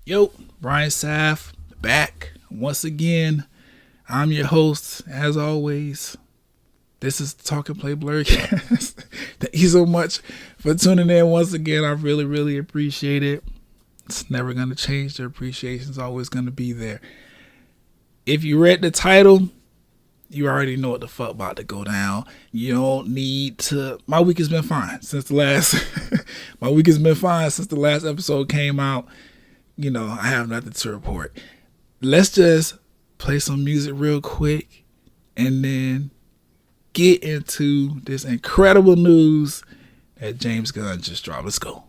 Yo, Brian Saff, back once again. I'm your host, as always. This is Talk+PLAY Bledcast. Thank you so much for tuning in once again. I really appreciate it. It's never going to change. The appreciation is always going to be there. If you read the title, you already know what the fuck about to go down. You don't need to. My week has been fine since the last. My week has been fine since the last episode came out. You know, I have nothing to report. Let's just play some music real quick and then get into this incredible news that James Gunn just dropped. Let's go.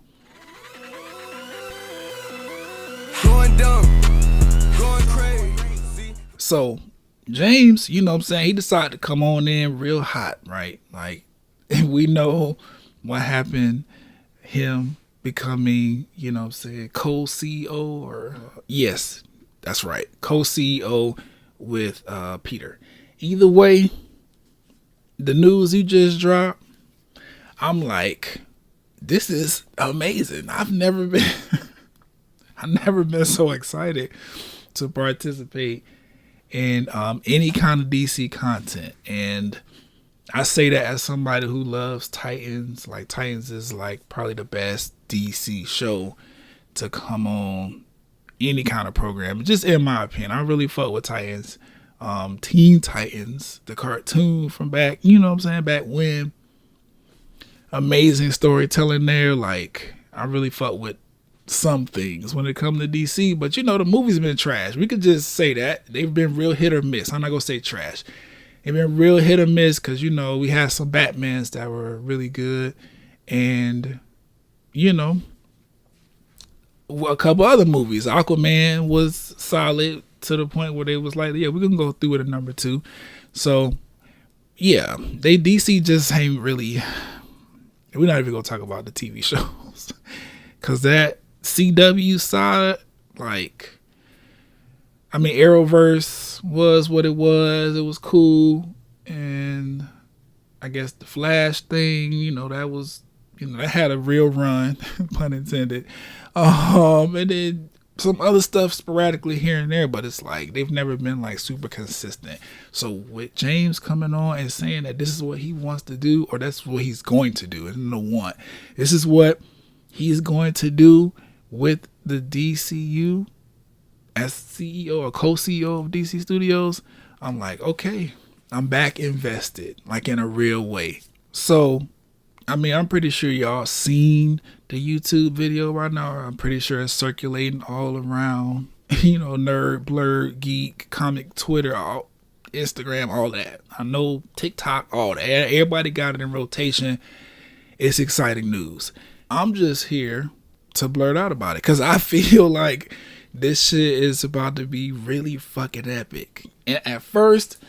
Going dumb, going crazy. So, James, you know what I'm saying, he decided to come on in real hot, right? Like, we know what happened, him becoming, you know what I'm saying, co-CEO or yes, that's right, co-CEO with Peter. Either way, the news you just dropped, I'm like, this is amazing. I've never been so excited to participate in any kind of DC content. And I say that as somebody who loves Titans. Like, Titans is like probably the best DC show to come on any kind of program. Just in my opinion, I really fuck with Titans. Teen Titans, the cartoon from back, you know what I'm saying, back when. Amazing storytelling there. Like, I really fuck with some things when it comes to DC. But, you know, the movie's been trash. We could just say that. They've been real hit or miss. I'm not going to say trash. They've been real hit or miss because, you know, we had some Batmans that were really good. And, you know, a couple other movies. Aquaman was solid to the point where they was like, yeah, we're going to go through it at number 2. So, yeah, DC just ain't really, we're not even going to talk about the TV shows. Because that CW side, like, I mean, Arrowverse was what it was. It was cool. And I guess the Flash thing, you know, that was, you know, that had a real run, pun intended. And then some other stuff sporadically here and there, but it's like they've never been like super consistent. So with James coming on and saying that this is what he wants to do, or that's what he's going to do, and no one, this is what he's going to do with the DCU as CEO or co-CEO of DC Studios, I'm like, okay, I'm back invested, like in a real way. So, I mean, I'm pretty sure y'all seen the YouTube video right now. I'm pretty sure it's circulating all around, you know, Nerd, Blerd, Geek, Comic, Twitter, all, Instagram, all that. I know TikTok, all that. Everybody got it in rotation. It's exciting news. I'm just here to blurt out about it because I feel like this shit is about to be really fucking epic. And at first,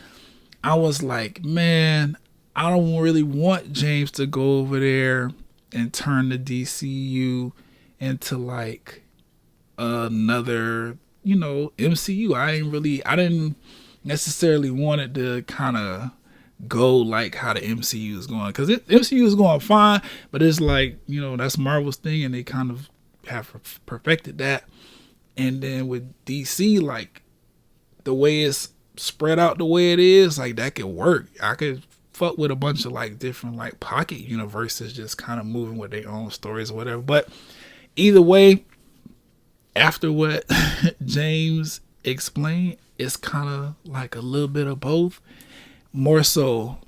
I was like, man, I don't really want James to go over there and turn the DCU into like another, you know, MCU. I didn't necessarily want it to kind of go like how the MCU is going. Because MCU is going fine, but it's like, you know, that's Marvel's thing and they kind of have perfected that. And then with DC, like the way it's spread out the way it is, like that could work. I could fuck with a bunch of like different like pocket universes just kind of moving with their own stories or whatever. But either way, after what James explained, it's kind of like a little bit of both. More so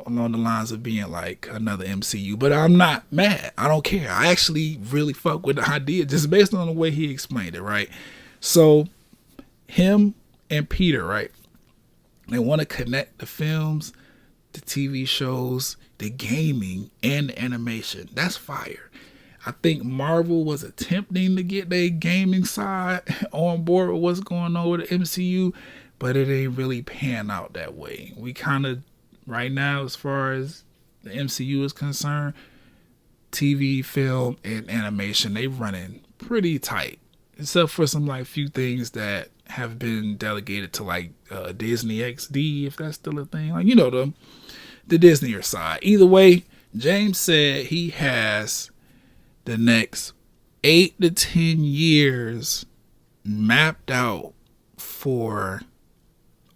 along the lines of being like another MCU. But I'm not mad. I don't care. I actually really fuck with the idea just based on the way he explained it, right? So him and Peter, right? They want to connect the films, the TV shows, the gaming, and the animation. That's fire. I think Marvel was attempting to get their gaming side on board with what's going on with the MCU, but it ain't really pan out that way. We kind of, right now, as far as the MCU is concerned, TV, film, and animation, they running pretty tight. Except for some like few things that have been delegated to like Disney XD, if that's still a thing. Like, you know, the Disney side. Either way, James said he has the next 8 to 10 years mapped out for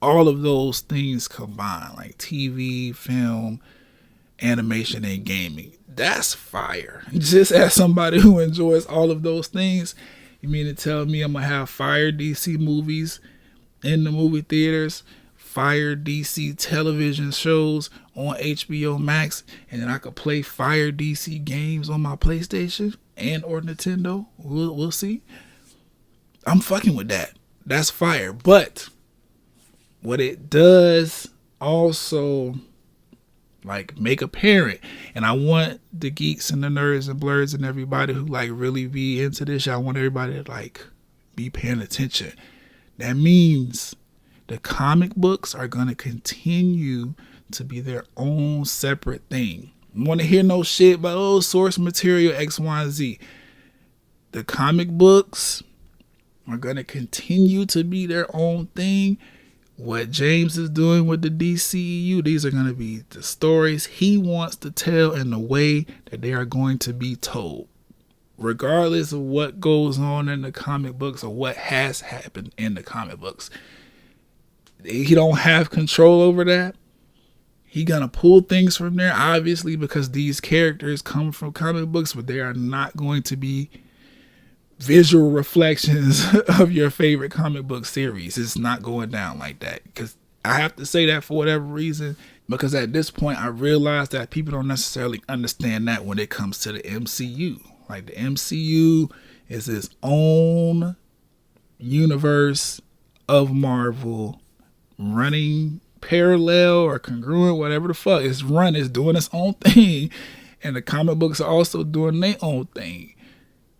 all of those things combined, like TV, film, animation, and gaming. That's fire. Just as somebody who enjoys all of those things, you mean to tell me I'm gonna have fire DC movies in the movie theaters, fire DC television shows on HBO Max, and then I could play fire DC games on my PlayStation and or Nintendo? We'll see. I'm fucking with that. That's fire. But what it does also like make apparent, and I want the geeks and the nerds and blerds and everybody who like really be into this shit, I want everybody to like be paying attention. That means the comic books are going to continue to be their own separate thing. You want to hear no shit about source material X, Y, and Z. The comic books are going to continue to be their own thing. What James is doing with the DCEU, these are going to be the stories he wants to tell in the way that they are going to be told, regardless of what goes on in the comic books or what has happened in the comic books. He don't have control over that. He gonna pull things from there, obviously, because these characters come from comic books, but they are not going to be visual reflections of your favorite comic book series. It's not going down like that, because I have to say that for whatever reason, because at this point I realize that people don't necessarily understand that when it comes to the MCU. Like, the MCU is its own universe of Marvel, running parallel or congruent, whatever the fuck. It's doing its own thing, and the comic books are also doing their own thing.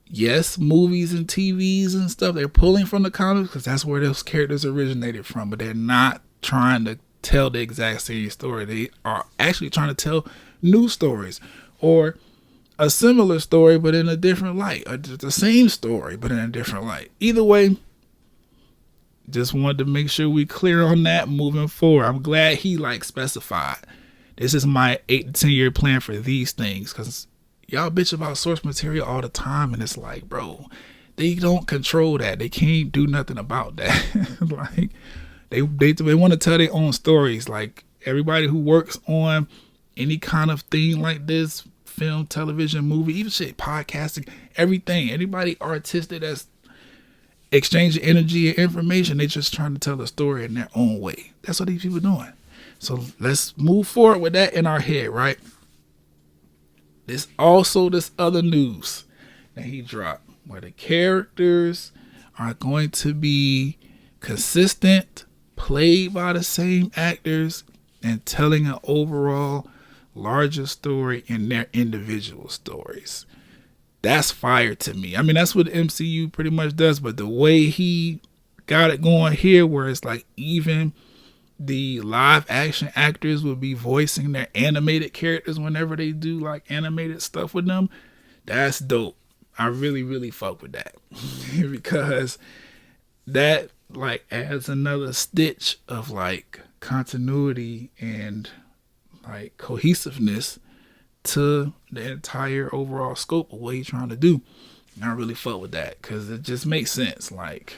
Yes, movies and TVs and stuff, they're pulling from the comics because that's where those characters originated from, but they're not trying to tell the exact same story. They are actually trying to tell new stories, or a similar story but in a different light, or the same story but in a different light. Either way, just wanted to make sure we clear on that moving forward. I'm glad he like specified, this is my 8 to 10 year plan for these things, because y'all bitch about source material all the time, and it's like, bro, they don't control that. They can't do nothing about that. Like, they want to tell their own stories. Like, everybody who works on any kind of thing like this, film, television, movie, even shit, podcasting, everything, anybody artistic that's exchanging energy and information, they just trying to tell a story in their own way. That's what these people doing. So let's move forward with that in our head, right? There's also this other news that he dropped, where the characters are going to be consistent, played by the same actors, and telling an overall larger story in their individual stories. That's fire to me. I mean, that's what the MCU pretty much does, but the way he got it going here, where it's like even the live action actors will be voicing their animated characters whenever they do like animated stuff with them, that's dope. I really, really fuck with that. Because that like adds another stitch of like continuity and like cohesiveness to the entire overall scope of what he's trying to do. And I really fuck with that, because it just makes sense. Like,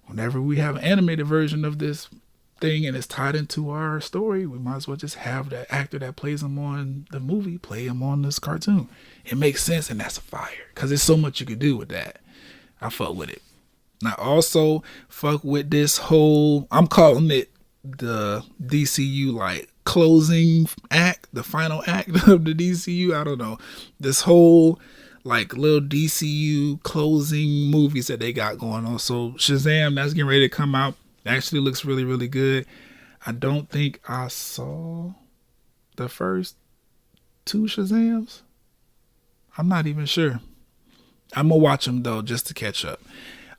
whenever we have an animated version of this thing and it's tied into our story, we might as well just have that actor that plays him on the movie play him on this cartoon. It makes sense, and that's a fire, because there's so much you could do with that. I fuck with it. And I also fuck with this whole, I'm calling it the DCU like closing act, the final act of the DCU. I don't know, this whole like little DCU closing movies that they got going on. So Shazam, that's getting ready to come out. Actually looks really, really good. I don't think I saw the first 2 Shazams. I'm not even sure. I'm gonna watch them though, just to catch up.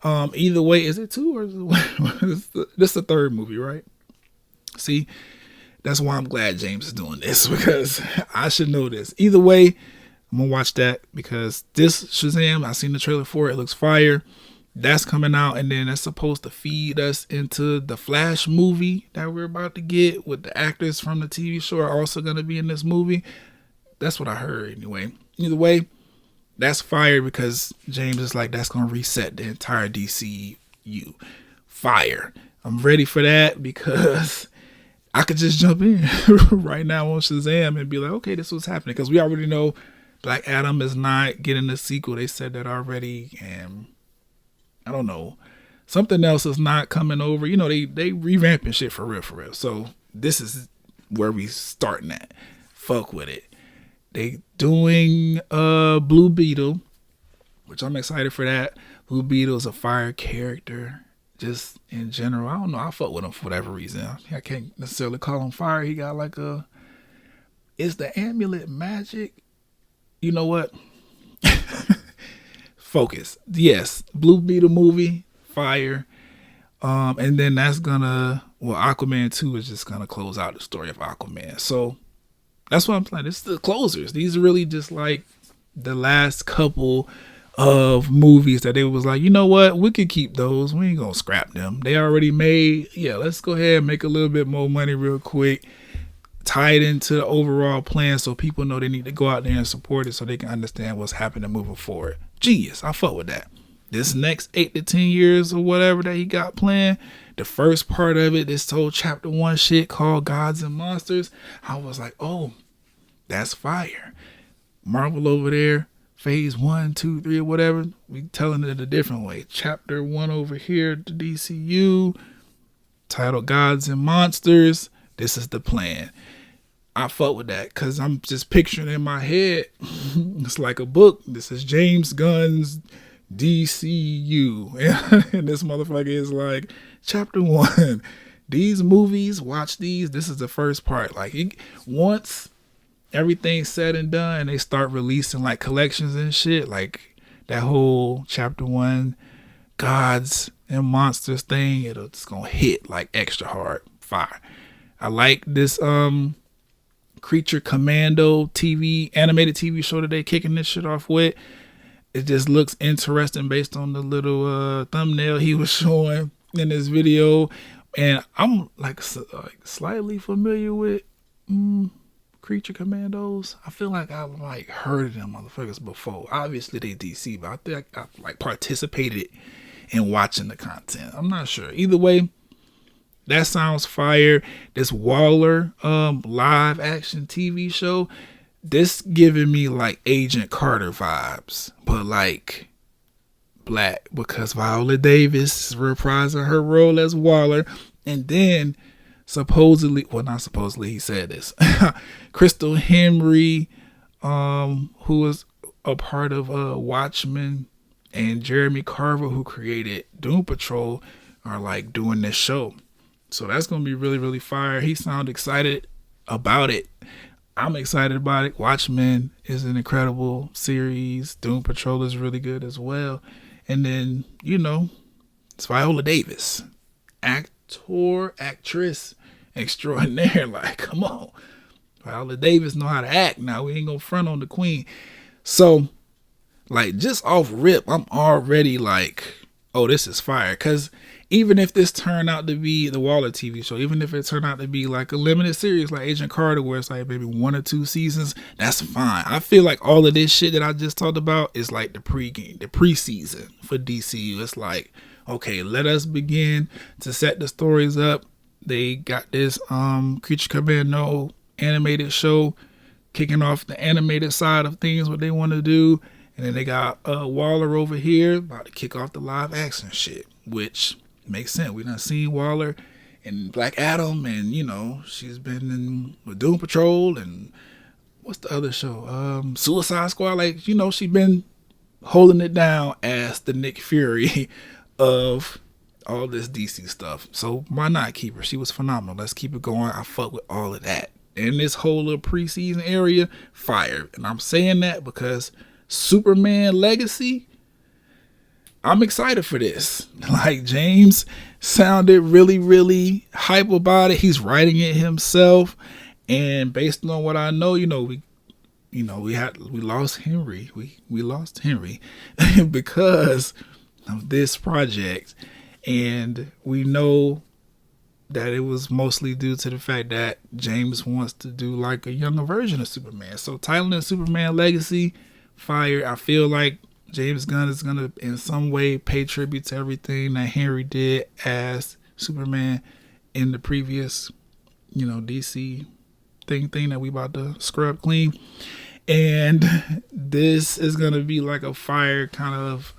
Either way, is it 2 or is it this the 3rd movie, right? See, that's why I'm glad James is doing this, because I should know this. Either way, I'm gonna watch that, because this Shazam, I seen the trailer for it. It looks fire. That's coming out, and then that's supposed to feed us into the Flash movie that we're about to get, with the actors from the TV show are also going to be in this movie. That's what I heard anyway. Either way, that's fire, because James is like, that's going to reset the entire DC DCU. Fire. I'm ready for that because I could just jump in right now on Shazam and be like, okay, this was happening. Because we already know Black Adam is not getting a sequel. They said that already. And I don't know. Something else is not coming over. You know, they revamping shit for real. So this is where we starting at. Fuck with it. They doing Blue Beetle, which I'm excited for that. Blue Beetle is a fire character. Just in general, I don't know. I fuck with him for whatever reason. I can't necessarily call him fire. He got like is the amulet magic? You know what? Focus. Yes, Blue Beetle movie, fire. And then that's Aquaman 2 is just gonna close out the story of Aquaman. So that's what I'm saying. This is the closers. These are really just like the last couple of movies that they was like, you know what, we could keep those. We ain't gonna scrap them. They already made. Yeah, let's go ahead and make a little bit more money real quick. Tie it into the overall plan so people know they need to go out there and support it so they can understand what's happening moving forward. Genius. I fuck with that. This next 8 to 10 years or whatever that he got planned, the first part of it, this whole chapter 1 shit called Gods and Monsters, I was like, oh, that's fire. Marvel over there, phase 1, 2, 3, or whatever, we telling it a different way. Chapter 1 over here, the DCU, titled Gods and Monsters. This is the plan. I fuck with that because I'm just picturing in my head, it's like a book. This is James Gunn's DCU. And this motherfucker is like, chapter 1. These movies, watch these. This is the first part. Like, once everything's said and done, they start releasing like collections and shit, like that whole chapter 1 Gods and Monsters thing, it's gonna hit like extra hard. Fire. I like this Creature Commando animated TV show that they kicking this shit off with. It just looks interesting based on the little thumbnail he was showing in this video, and I'm like slightly familiar with Creature Commandos. I feel like I've like heard of them motherfuckers before. Obviously they DC, but I think I like participated in watching the content. I'm not sure. Either way, that sounds fire. This Waller live action TV show, this giving me like Agent Carter vibes, but like black, because Viola Davis is reprising her role as Waller. And then supposedly, well, not supposedly, he said this, Crystal Henry, who was a part of Watchmen, and Jeremy Carver, who created Doom Patrol, are like doing this show. So that's going to be really, really fire. He sounded excited about it. I'm excited about it. Watchmen is an incredible series. Doom Patrol is really good as well. And then, you know, it's Viola Davis. Actress extraordinaire. Like, come on. Viola Davis know how to act now. We ain't going to front on the queen. So, like, just off rip, I'm already like, oh, this is fire. Because even if this turned out to be the Waller TV show, even if it turned out to be like a limited series like Agent Carter, where it's like maybe 1 or 2 seasons, that's fine. I feel like all of this shit that I just talked about is like the preseason for DCU. It's like, okay, let us begin to set the stories up. They got this Creature Commando animated show kicking off the animated side of things, what they want to do. And then they got Waller over here about to kick off the live action shit, which makes sense. We done seen Waller in Black Adam, and you know, she's been in Doom Patrol, and what's the other show? Suicide Squad. Like, you know, she been holding it down as the Nick Fury of all this DC stuff. So why not keep her? She was phenomenal. Let's keep it going. I fuck with all of that. And this whole little preseason area, fire. And I'm saying that because Superman Legacy, I'm excited for this. Like, James sounded really, really hype about it. He's writing it himself, and based on what I know, we lost Henry. We lost Henry because of this project, and we know that it was mostly due to the fact that James wants to do like a younger version of Superman. So titling Superman Legacy, fire. I feel like James Gunn is gonna in some way pay tribute to everything that Henry did as Superman in the previous, DC thing that we about to scrub clean. And this is gonna be like a fire kind of,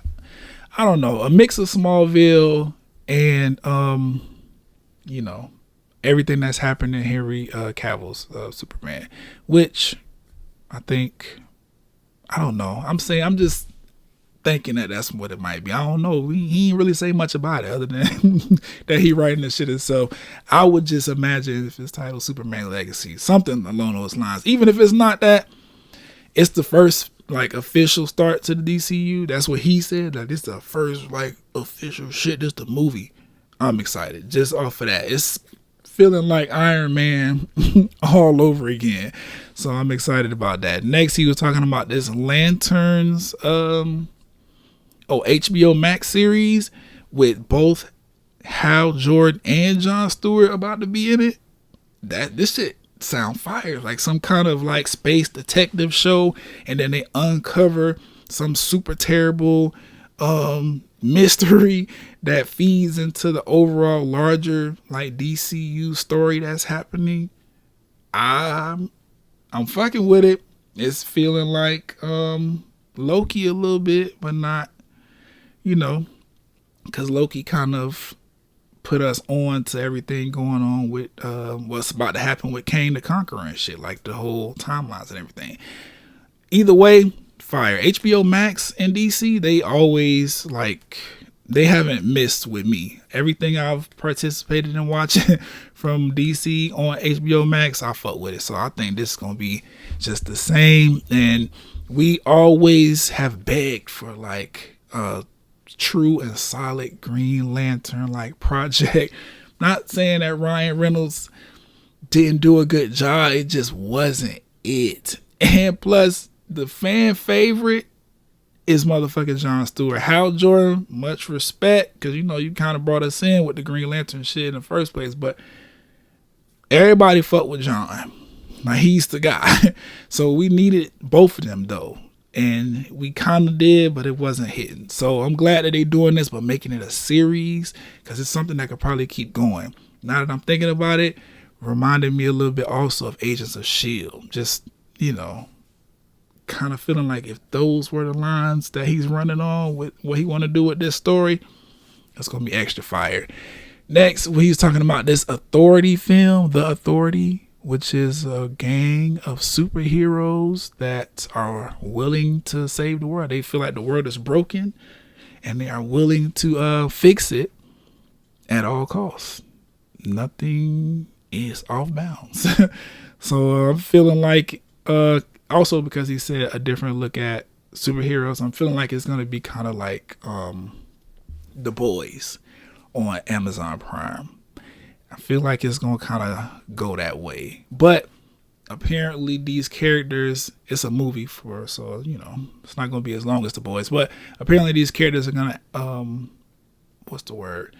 I don't know, a mix of Smallville and everything that's happened in Henry Cavill's Superman, which I think, I don't know. I'm just thinking that that's what it might be. I don't know. He ain't really say much about it other than that he writing the shit himself. I would just imagine if it's titled Superman Legacy, something along those lines. Even if it's not that, it's the first like official start to the DCU. That's what he said. Like, this is the first like official shit. This is the movie. I'm excited just off of that. It's feeling like Iron Man all over again. So I'm excited about that. Next, he was talking about this Lanterns HBO Max series with both Hal Jordan and Jon Stewart about to be in it. This shit sound fire. Like some kind of like space detective show, and then they uncover some super terrible mystery that feeds into the overall larger like DCU story that's happening. I'm fucking with it. It's feeling like Loki a little bit, but not, because Loki kind of put us on to everything going on with what's about to happen with Kang the Conqueror and shit, like the whole timelines and everything. Either way, fire. HBO Max and DC, they always they haven't missed with me. Everything I've participated in watching from DC on HBO Max, I fuck with it. So I think this is gonna be just the same. And we always have begged for like a true and solid Green Lantern like project. Not saying that Ryan Reynolds didn't do a good job, it just wasn't it. And plus, the fan favorite is motherfucking Jon Stewart. Hal Jordan, much respect, because you kind of brought us in with the Green Lantern shit in the first place, but everybody fuck with Jon. Like, he's the guy. So we needed both of them though, and we kind of did, but it wasn't hitting. So I'm glad that they doing this, but making it a series, because it's something that could probably keep going. Now that I'm thinking about it, reminded me a little bit also of Agents of S.H.I.E.L.D. Just, kind of feeling like if those were the lines that he's running on with what he want to do with this story, that's going to be extra fire. Next, he's talking about this Authority film, The Authority, which is a gang of superheroes that are willing to save the world. They feel like the world is broken and they are willing to fix it at all costs. Nothing is off bounds. So I'm feeling like also, because he said a different look at superheroes, I'm feeling like it's going to be kind of like The Boys on Amazon Prime. I feel like it's going to kind of go that way. But apparently these characters, it's a movie so, it's not going to be as long as The Boys. But apparently these characters are going to, what's the word?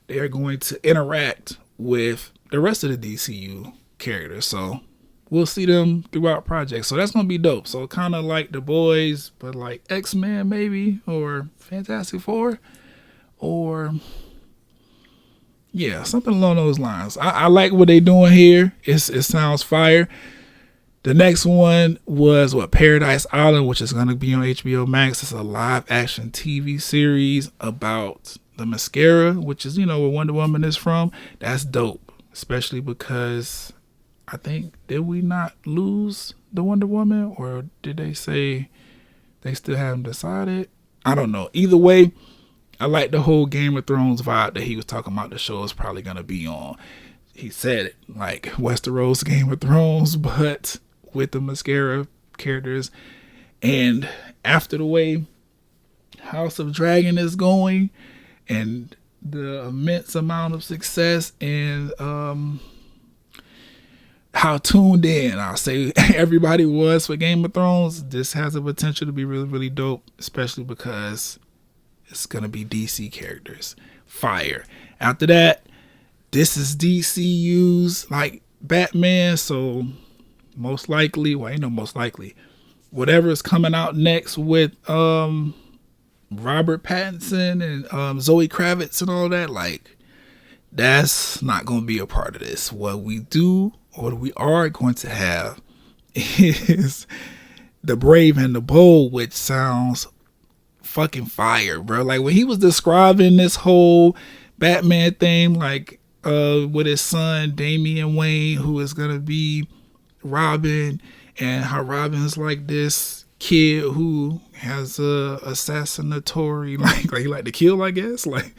They are going to interact with the rest of the DCU characters. So we'll see them throughout projects. So that's going to be dope. So kind of like The Boys, but like X-Men maybe, or Fantastic Four, or yeah, something along those lines. I like what they doing here. It sounds fire. The next one was Paradise Island, which is going to be on HBO Max. It's a live action TV series about the mascara, which is, where Wonder Woman is from. That's dope, especially because I think, did we not lose the Wonder Woman, or did they say they still haven't decided? I don't know. Either way, I like the whole Game of Thrones vibe that he was talking about the show is probably going to be on. He said it like Westeros Game of Thrones, but with the mascara characters. And after the way House of Dragon is going and the immense amount of success and how tuned in I'll say everybody was for Game of Thrones, this has the potential to be really, really dope, especially because it's going to be DC characters. Fire. After that, this is DCU's like Batman, so most likely, whatever is coming out next with Robert Pattinson and Zoe Kravitz and all that, like, that's not going to be a part of this. What we do, or we are going to have, is The Brave and the Bold, which sounds fucking fire, bro. Like, when he was describing this whole Batman thing, like, with his son Damian Wayne, who is gonna be Robin, and how Robin's like this kid who has a assassinatory, like he like to kill, I guess. Like,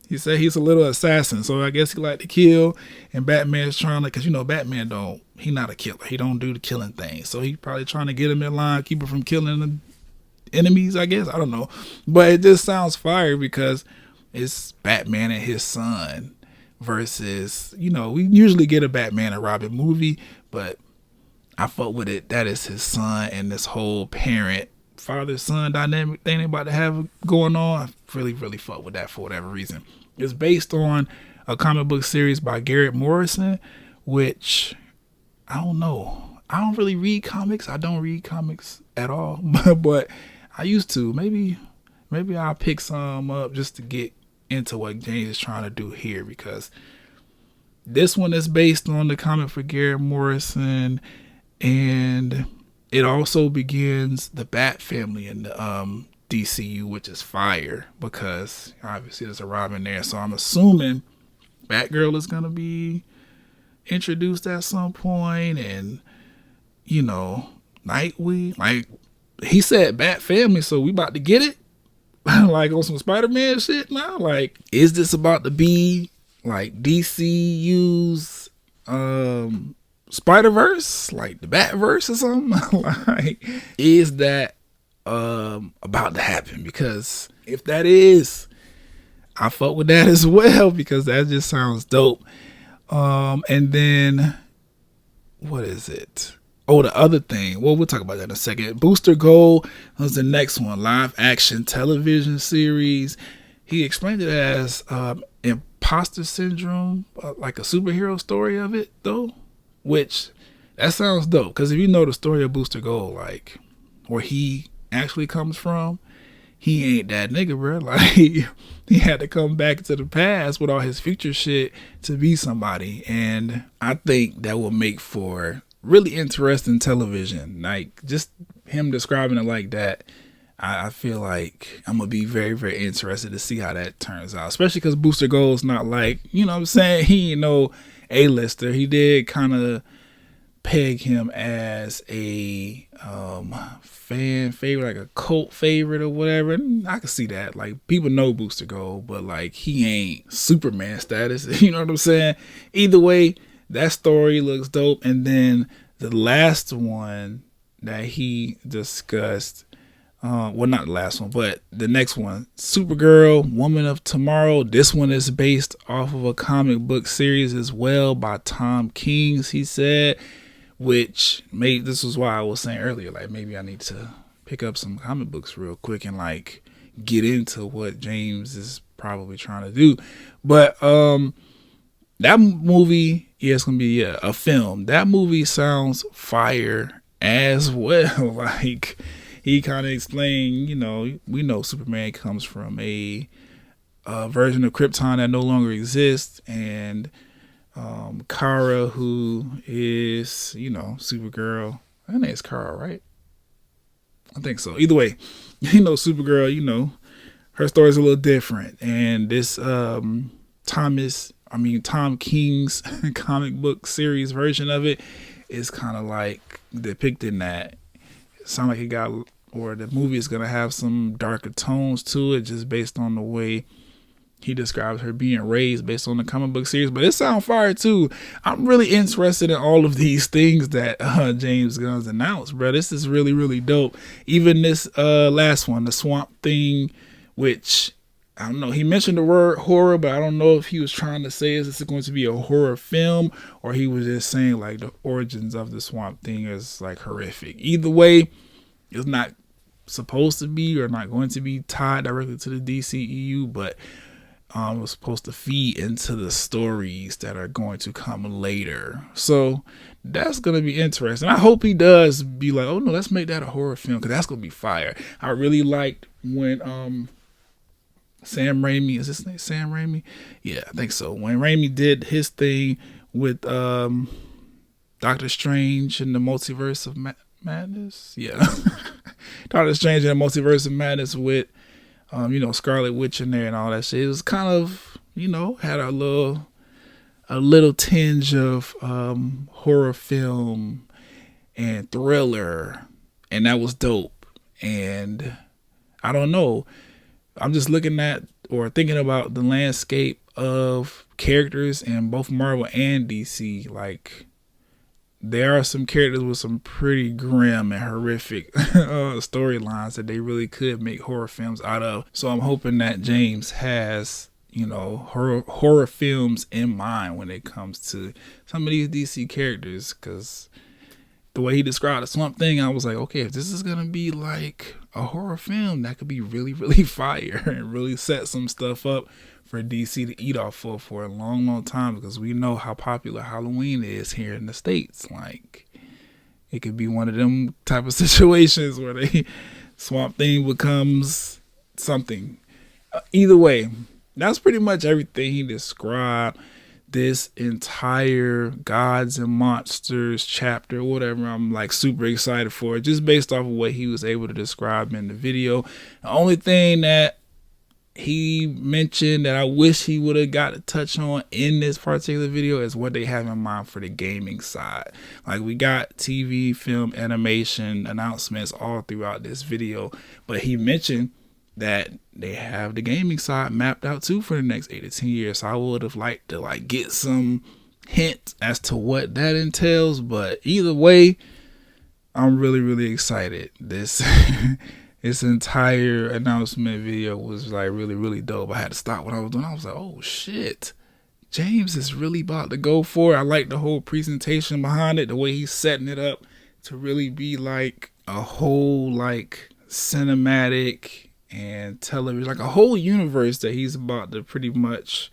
he said he's a little assassin, so I guess he like to kill, and Batman's trying to, cause Batman he not a killer, he don't do the killing thing, so he probably trying to get him in line, keep him from killing the enemies, I guess. I don't know, but it just sounds fire because it's Batman and his son versus, we usually get a Batman and Robin movie, but I fuck with it. That is his son, and this whole parent father son dynamic thing they about to have going on. I really, really fuck with that for whatever reason. It's based on a comic book series by Garrett Morrison, which I don't know. I don't really read comics. I don't read comics at all, but I used to. Maybe I'll pick some up just to get into what James is trying to do here, because this one is based on the comic for Garrett Morrison, and it also begins the Bat family in the DCU, which is fire because obviously there's a Robin there, so I'm assuming Batgirl is gonna be introduced at some point, and Nightwing, like he said Bat family, so we about to get it. Like on some Spider-Man shit now. Like, is this about to be like DCU's Spider-Verse, like the Batverse or something? Like, is that about to happen? Because if that is, I fuck with that as well, because that just sounds dope. And then what is it? Oh, the other thing. Well, we'll talk about that in a second. Booster Gold was the next one. Live action television series. He explained it as imposter syndrome, like a superhero story of it, though. Which, that sounds dope. Because if you know the story of Booster Gold, like, where he actually comes from, he ain't that nigga, bro. Like, he had to come back to the past with all his future shit to be somebody. And I think that will make for really interesting television. Like, just him describing it like that, I feel like I'm gonna be very, very interested to see how that turns out, especially because Booster Gold's not like, you know what I'm saying, he ain't no A-lister. He did kind of peg him as a fan favorite, like a cult favorite or whatever, and I can see that. Like, people know Booster Gold, but like, he ain't Superman status. You know what I'm saying? Either way, that story looks dope. And then the last one that he discussed, well, not the last one, but the next one, Supergirl, Woman of Tomorrow. This one is based off of a comic book series as well by Tom Kings, he said, which made, this was why I was saying earlier, like, maybe I need to pick up some comic books real quick and like get into what James is probably trying to do. But that movie, yeah, it's gonna be a film. That movie sounds fire as well. Like, he kind of explained, we know Superman comes from a version of Krypton that no longer exists, and Kara, who is, Supergirl, her name's Kara, right? I think so. Either way, Supergirl, her story's a little different, and this Tom King's comic book series version of it is kind of like depicting that. It sounds like the movie is going to have some darker tones to it, just based on the way he describes her being raised based on the comic book series. But it sounds fire too. I'm really interested in all of these things that James Gunn's announced, bro. This is really, really dope. Even this last one, the Swamp Thing, which, I don't know, he mentioned the word horror, but I don't know if he was trying to say, is this going to be a horror film, or he was just saying like the origins of the Swamp Thing is like horrific. Either way, it's not supposed to be, or not going to be tied directly to the DCEU, but it was supposed to feed into the stories that are going to come later. So that's going to be interesting. I hope he does be like, oh no, let's make that a horror film, because that's going to be fire. I really liked when Sam Raimi, is his name Sam Raimi? Yeah, I think so. When Raimi did his thing with Doctor Strange in the Multiverse of Madness, yeah, Doctor Strange in the Multiverse of Madness with Scarlet Witch in there and all that shit. It was kind of had a little tinge of horror film and thriller, and that was dope. And I don't know, I'm just looking at or thinking about the landscape of characters in both Marvel and DC. Like, there are some characters with some pretty grim and horrific storylines that they really could make horror films out of. So I'm hoping that James has horror films in mind when it comes to some of these DC characters, because the way he described the Swamp Thing, I was like, okay, if this is gonna be like a horror film, that could be really, really fire and really set some stuff up for DC to eat off for a long, long time, because we know how popular Halloween is here in the States. Like, it could be one of them type of situations where Swamp Thing becomes something. Either way, that's pretty much everything he described this entire Gods and Monsters chapter, whatever. I'm like super excited for it, just based off of what he was able to describe in the video. The only thing that he mentioned that I wish he would have got to touch on in this particular video is what they have in mind for the gaming side. Like, we got TV, film, animation announcements all throughout this video, but he mentioned that they have the gaming side mapped out too for the next 8 to 10 years. So I would have liked to get some hint as to what that entails. But either way, I'm really, really excited. This entire announcement video was really, really dope. I had to stop what I was doing. I was like, oh shit, James is really about to go for it. I like the whole presentation behind it, the way he's setting it up to really be like a whole cinematic and television, like a whole universe that he's about to pretty much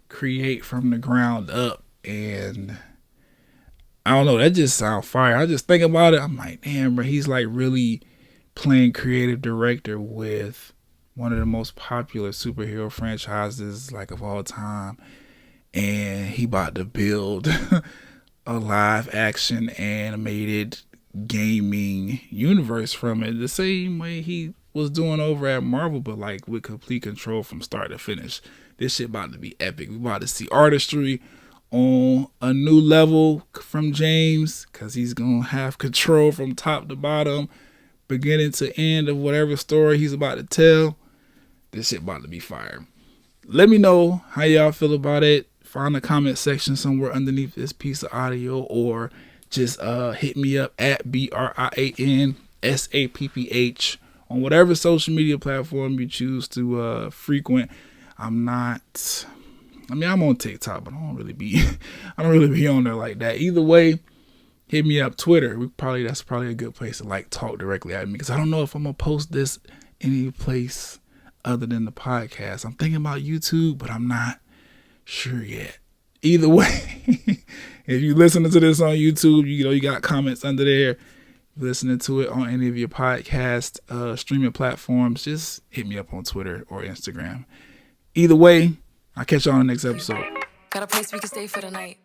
create from the ground up. And I don't know, that just sounds fire. I just think about it, I'm like, damn, bro, he's really playing creative director with one of the most popular superhero franchises of all time, and he about to build a live action animated gaming universe from it, the same way he was doing over at Marvel, but with complete control from start to finish. This shit about to be epic. We about to see artistry on a new level from James, because he's gonna have control from top to bottom, beginning to end of whatever story he's about to tell. This shit about to be fire. Let me know how y'all feel about it. Find a comment section somewhere underneath this piece of audio, or just hit me up at BRIANSAPPH on whatever social media platform you choose to frequent. I'm on TikTok, but I don't really be on there like that. Either way, hit me up. Twitter, that's probably a good place to talk directly at me, because I don't know if I'm gonna post this any place other than the podcast. I'm thinking about YouTube, but I'm not sure yet. Either way, if you listening to this on YouTube, you got comments under there. Listening to it on any of your podcast streaming platforms, just hit me up on Twitter or Instagram. Either way, I'll catch you on the next episode. Got a place we can stay for the night.